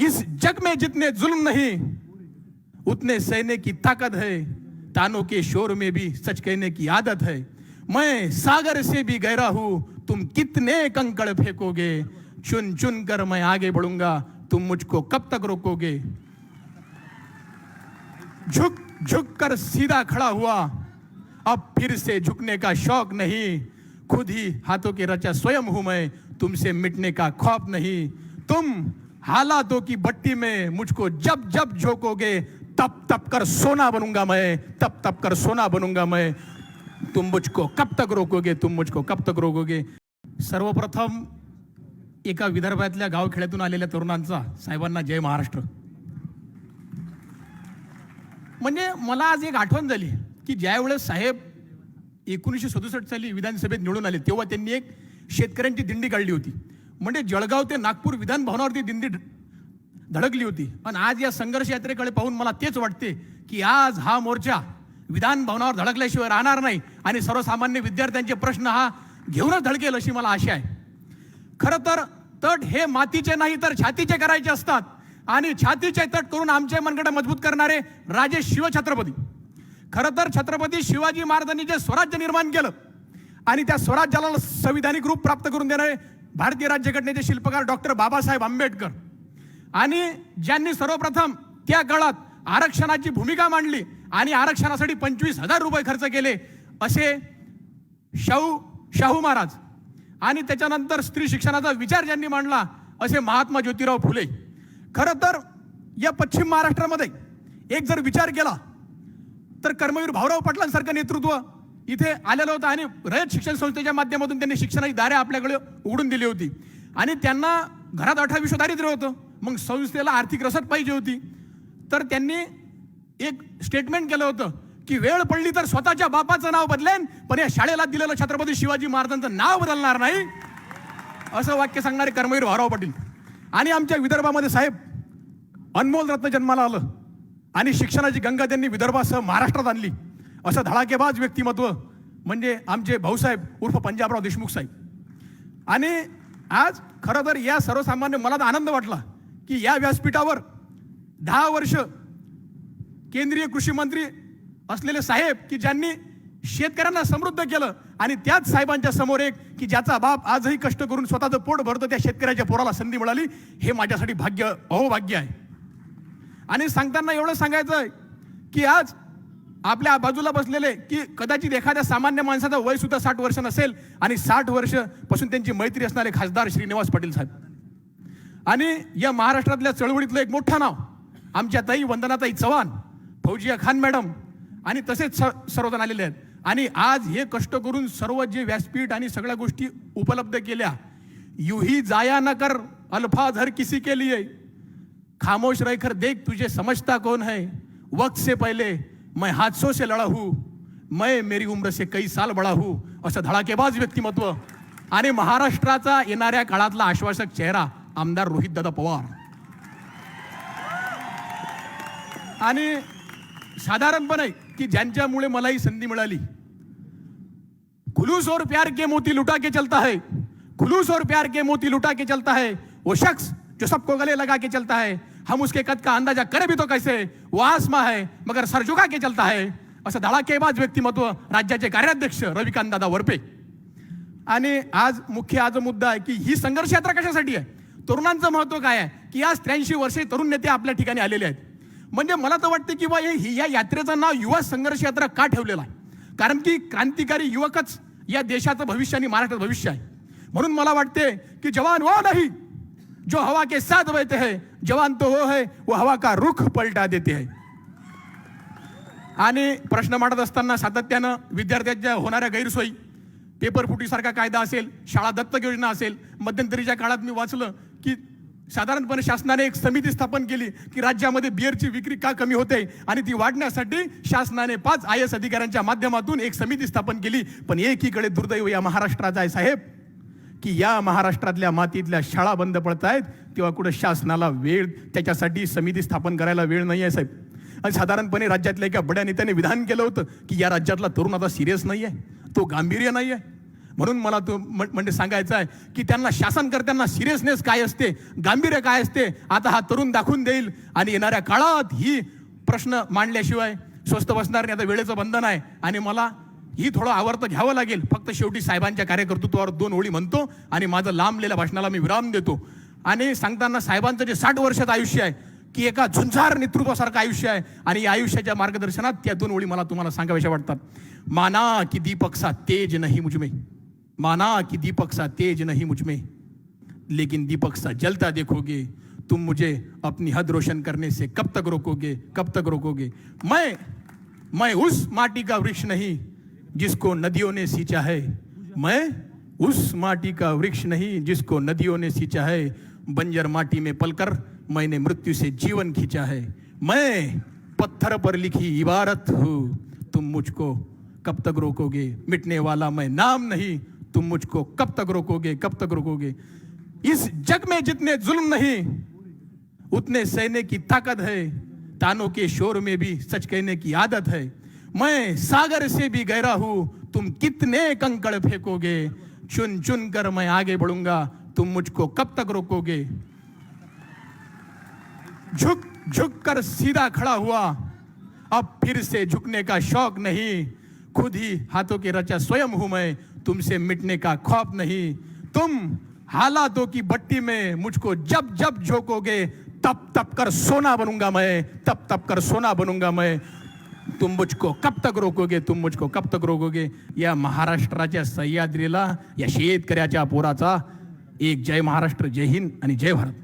इस जग में जितने जुल्म नहीं उतने सहने की ताकत है, तानों के शोर में भी सच कहने की आदत है। मैं सागर से भी गहरा हूं, तुम कितने कंकड़ फेंकोगे, चुन चुन कर मैं आगे बढ़ूंगा, तुम मुझको कब तक रोकोगे। झुक झुक कर सीधा खड़ा हुआ, अब फिर से झुकने का शौक नहीं, खुद ही हाथों के रचा स्वयं हूं मैं, तुमसे मिटने का खौफ नहीं। तुम हालातों की भट्टी में मुझको जब जब झोंकोगे, तप तप कर सोना बनूंगा मैं, तप तप कर सोना बनूंगा मैं, तुम मुझको कब तक रोकोगे, तुम मुझको कब तक रोकोगे। सर्वप्रथम एका विदर्भातल्या गावखेड्यातून आलेल्या तरुणांचा साहेबांना जय महाराष्ट्र. म्हणजे मला आज एक आठवण झाली की ज्यावेळेस साहेब 1967 साली विधानसभेत निवडून आले तेव्हा त्यांनी एक शेतकऱ्यांची दिंडी काढली होती. म्हणजे जळगाव ते नागपूर विधान भवनावरती दिंडी धडकली होती. आणि आज या संघर्ष यात्रेकडे पाहून मला तेच वाटते की आज हा मोर्चा विधान भवनावर धडकल्याशिवाय राहणार नाही आणि सर्वसामान्य विद्यार्थ्यांचे प्रश्न हा घेऊनच धडकेल अशी मला आशा आहे. खरं तर तट हे मातीचे नाही तर छातीचे करायचे असतात आणि छातीचे तट करून आमचे मनगट मजबूत करणारे राजे शिवछत्रपती. खरं तर छत्रपती शिवाजी महाराजांनी जे स्वराज्य निर्माण केलं आणि त्या स्वराज्याला संविधानिक रूप प्राप्त करून देणारे भारतीय राज्यघटनेचे शिल्पकार डॉक्टर बाबासाहेब आंबेडकर आणि ज्यांनी सर्वप्रथम त्या काळात आरक्षणाची भूमिका मांडली आणि आरक्षणासाठी 25,000 रुपये खर्च केले असे शाहू महाराज आणि त्याच्यानंतर स्त्री शिक्षणाचा विचार ज्यांनी मांडला असे महात्मा ज्योतिराव फुले. खरं तर या पश्चिम महाराष्ट्रामध्ये एक जर विचार केला तर कर्मवीर भाऊराव पाटलांसारखं नेतृत्व इथे आलेलं होतं आणि रयत शिक्षण संस्थेच्या माध्यमातून त्यांनी शिक्षणाची दारे आपल्याकडे उघडून दिली होती आणि त्यांना घरात 18-20 दारिद्र्य होतं. मग संस्थेला आर्थिक रसद पाहिजे होती तर त्यांनी एक स्टेटमेंट केलं होतं की वेळ पडली तर स्वतःच्या बापाचं नाव बदलेन पण या शाळेला दिलेलं छत्रपती शिवाजी महाराजांचं नाव बदलणार नाही असं वाक्य सांगणारे कर्मवीर भाऊराव पाटील. आणि आमच्या विदर्भामध्ये साहेब अनमोल रत्न जन्माला आलं आणि शिक्षणाची गंगा त्यांनी विदर्भासह महाराष्ट्रात आणली असं धडाकेबाज व्यक्तिमत्व म्हणजे आमचे भाऊसाहेब उर्फ पंजाबराव देशमुख साहेब. आणि आज खरं तर या सर्वसामान्य मला तर आनंद वाटला की या व्यासपीठावर 10 वर्ष केंद्रीय कृषी मंत्री असलेले साहेब की ज्यांनी शेतकऱ्यांना समृद्ध केलं आणि त्याच साहेबांच्या समोर एक की ज्याचा बाप आजही कष्ट करून स्वतःचं पोट भरतो त्या शेतकऱ्याच्या पोराला संधी मिळाली हे माझ्यासाठी भाग्य अहोभाग्य आहे. आणि सांगताना एवढं सांगायचं आहे की आज आपल्या बाजूला बसलेले की कदाचित एखाद्या सामान्य माणसाचं वय सुद्धा 60 वर्ष नसेल आणि 60 वर्ष पासून त्यांची मैत्री असणारे खासदार श्रीनिवास पाटील साहेब आणि या महाराष्ट्रातल्या चळवळीतलं एक मोठं नाव आमच्या ताई वंदनाताई चव्हाण, फौजिया खान मॅडम आणि तसेच सर्वजण आलेले आहेत. आणि आज हे कष्ट करून सर्व जे व्यासपीठ आणि सगळ्या गोष्टी उपलब्ध केल्या. यूही जाया न कर अल्फाज हर किसी के लिए, खामोश रहकर देख तुझे समझता कौन है, वक्त से पहले मैं हादसों से लड़ा हूं, मैं मेरी उम्र से कई साल बड़ा हूं असं धडाकेबाज व्यक्तिमत्व आणि महाराष्ट्राचा येणाऱ्या काळातला आश्वासक चेहरा आमदार रोहितदादा पवार. आणि साधारणपणे की ज्यांच्यामुळे मला ही संधी मिळाली. खुलूस और प्यार के मोती लुटा के चलता है, खुलूस और प्यार के मोती लुटा के चलता है वो शख्स जो सबको गले लगा के चलता है, हम उसके कद का अंदाजा करें भी तो कैसे, वो आसमां है मगर सर झुका के चलता है असं धडाकेबाज व्यक्तिमत्व राज्याचे कार्याध्यक्ष रविकांत दादा वरपे. आणि आज मुख्य मुद्दा आहे की ही संघर्ष यात्रा कशासाठी आहे, तरुणांचं महत्व काय आहे की आज 83 वर्षे तरुण नेते आपल्या ठिकाणी आलेले आहेत. म्हणजे मला तर वाटते की या यात्रेचं नाव युवा संघर्ष यात्रा का ठेवलेलं आहे कारण की क्रांतिकारी युवकच या देशाचं भविष्य आणि महाराष्ट्राचं भविष्य आहे. म्हणून मला वाटते की जवान वो नहीं जो हवा के साथ बहते हैं, जवान तो वो है वो हवा का रुख पलटा देते हैं. आणि प्रश्न मांडत असताना सातत्यानं विद्यार्थ्यांच्या होणाऱ्या गैरसोयी, पेपर फुटीसारखा कायदा असेल, शाळा दत्तक योजना असेल, मध्यंतरीच्या काळात मी वाचलं की साधारणपणे शासनाने एक समिती स्थापन केली की राज्यामध्ये बिअरची विक्री का कमी होते आणि ती वाढण्यासाठी शासनाने 5 IAS अधिकाऱ्यांच्या माध्यमातून एक समिती स्थापन केली. पण एकीकडे दुर्दैव या महाराष्ट्राचा आहे साहेब की या महाराष्ट्रातल्या मातीतल्या शाळा बंद पडत आहेत तेव्हा कुठं शासनाला वेळ त्याच्यासाठी समिती स्थापन करायला वेळ नाही आहे साहेब. आणि साधारणपणे राज्यातल्या एका बड्या नेत्याने विधान केलं होतं की या राज्यातला तरुण आता सिरियस नाही आहे, तो गांभीर्य नाही आहे. म्हणून मला तो म्हणजे सांगायचं आहे की त्यांना शासनकर्त्यांना सिरियसनेस काय असते, गांभीर्य काय असते, आता हा तरुण दाखवून देईल. आणि येणाऱ्या काळात ही प्रश्न मांडल्याशिवाय स्वस्त बसणार नाही. आता वेळेचं बंधन आहे आणि मला ही थोडं आवर्त घ्यावं लागेल. फक्त शेवटी साहेबांच्या कार्यकर्तृत्वावर 2 ओळी म्हणतो आणि माझं लांबलेल्या भाषणाला मी विराम देतो. आणि सांगताना साहेबांचं जे 60 वर्षाचं आयुष्य आहे की एका झुंजार नेतृत्वासारखं आयुष्य आहे आणि या आयुष्याच्या मार्गदर्शनात त्या 2 ओळी मला तुम्हाला सांगाव्याशा वाटतात. माना की दीपक सा तेज नहीं मुझ में, माना कि दीपक सा तेज नहीं मुझ में, लेकिन दीपक सा जलता देखोगे. तुम मुझे अपनी हद रोशन करने से कब तक रोकोगे, कब तक रोकोगे. मैं उस माटी का वृक्ष नहीं जिसको नदियों ने सींचा है, मैं उस माटी का वृक्ष नहीं जिसको नदियों ने सींचा है. बंजर माटी में पलकर मैंने मृत्यु से जीवन खींचा है. मैं पत्थर पर लिखी इबारत हूँ, तुम मुझको कब तक रोकोगे. मिटने वाला मैं नाम नहीं, तुम मुझको कब तक रोकोगे, कब तक रोकोगे. इस जग में जितने जुल्म नहीं उतने सहने की ताकत है. तानों के शोर में भी सच कहने की आदत है. मैं सागर से भी गहरा हूं, तुम कितने कंकड़ फेंकोगे. चुन चुन कर मैं आगे बढ़ूंगा, तुम मुझको कब तक रोकोगे. झुक झुक कर सीधा खड़ा हुआ, अब फिर से झुकने का शौक नहीं. खुद ही हाथों के रचा स्वयं हूं मैं, तुमसे मिटने का खौफ नहीं. तुम हालातों की भट्टी में मुझको जब जब झोंकोगे, तब तब कर सोना बनूंगा मैं, तब तब कर सोना बनूंगा मैं. तुम मुझको कब तक रोकोगे, तुम मुझको कब तक रोकोगे. या महाराष्ट्राच्या सह्याद्रीला या शेतकऱ्याच्या पोराचा एक जय महाराष्ट्र, जय हिंद आणि जय भारत.